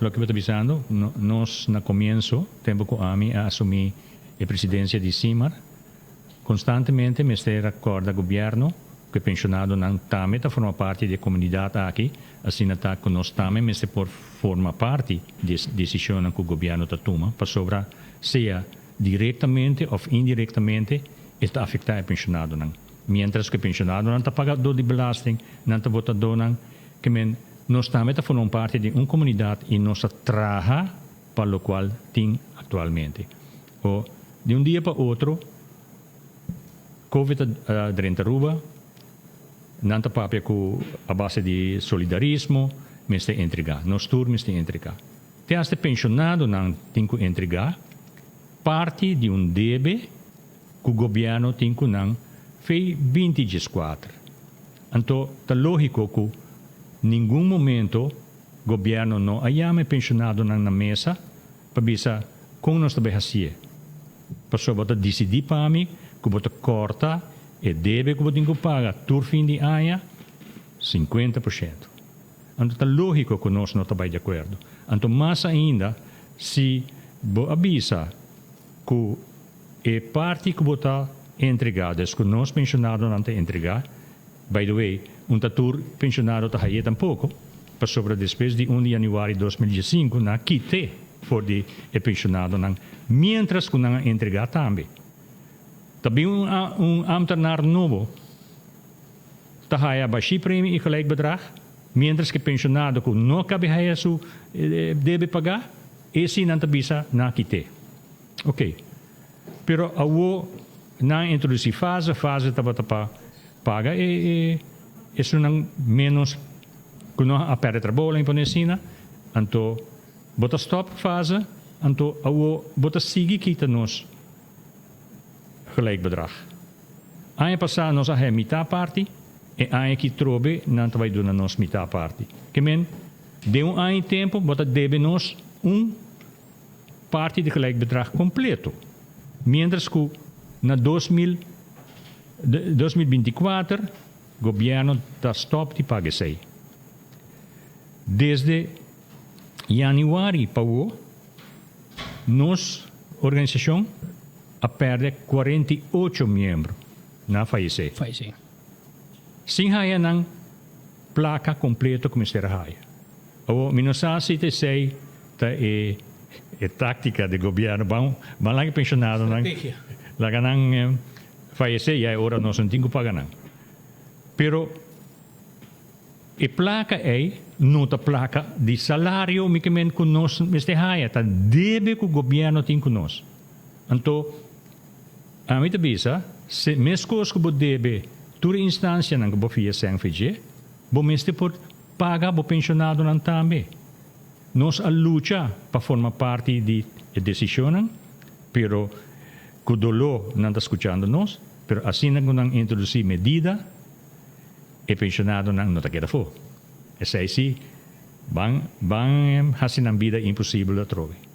lo que está avisando, nos na comienzo, tempo que a mí asumí la presidencia de CIMAR, constantemente me se recorda gobierno que pensionado não também forma parte da comunidade aqui, assim está que nós também me se por forma parte da decisão que o governo está tomando, para sobre seja diretamente ou indiretamente está afetar o pensionado não. Mientras que o pensionado não está pagando de belasting, não está votando não, que nós também formamos parte de uma comunidade e nós trabalhamos para o qual tem atualmente. Ou de um dia para outro, COVID-19 ruba, não está papia com a base de solidarismo, mas tem entregar. Nós turmos tem entregar. Tem este pensionado não tem que entregar parte de um débito que o governo tem que não fez 24. Então, é lógico que nenhum momento o governo não ayame pensionado na mesa para bisa como nós também fazia. Para só botar decidir para mim que botar corta e deve que botar paga tur fim de ano 50%. Então, é lógico que nós não estamos de acordo. Então, mais ainda, se você avisa que é parte que botar entregado, que nós pensionados não temos entregar, by the way, tur pensionado está aí tampouco, para sobre depois de 1 de janeiro de 2015, na quite for de pensionado, mientras que não entregar também. Também ambtenaar novo, está aí baixo prêmio e gelijk bedrag, mientras que pensionado que não cabe aí su deve pagar, esse não está bisa na quite. Ok. Pero awo na introduzir fase estava para paga e isso não menos que não aperte trabalho em Palestina, então bota stop fase, então awo bota seguir kita nos gelijk bedrag. Ano passado nós a metade parte e ano que trobe não vai dar nos metade parte. Que men de ano tempo bota deve nos parte de gelijk bedrag completo. Mientras que na 2024 o governo está stop de pagar sei. Desde janeiro para o nossa organização a perde 48 membros na faixa. Sem haia não placa completa como será haia. O minosa se te sei tá é tática do governo bom lang pensionado não lá ganang faixa e agora nós não temos que pagar não. Pero a placa não a placa de salário que nós este haia tá deve que o governo tem com nós. Então a mim te bisa se mescos que deve toda instância não que bo fia sem fazer bo meste por paga bo pensionado não também. Nós a luta para formar parte de decisão, pero que o dolor não está escutando nós, pero assim não introduzir medida e pensionado não está querendo for. Essa é assim, bang hasin ang vida impossível a trove.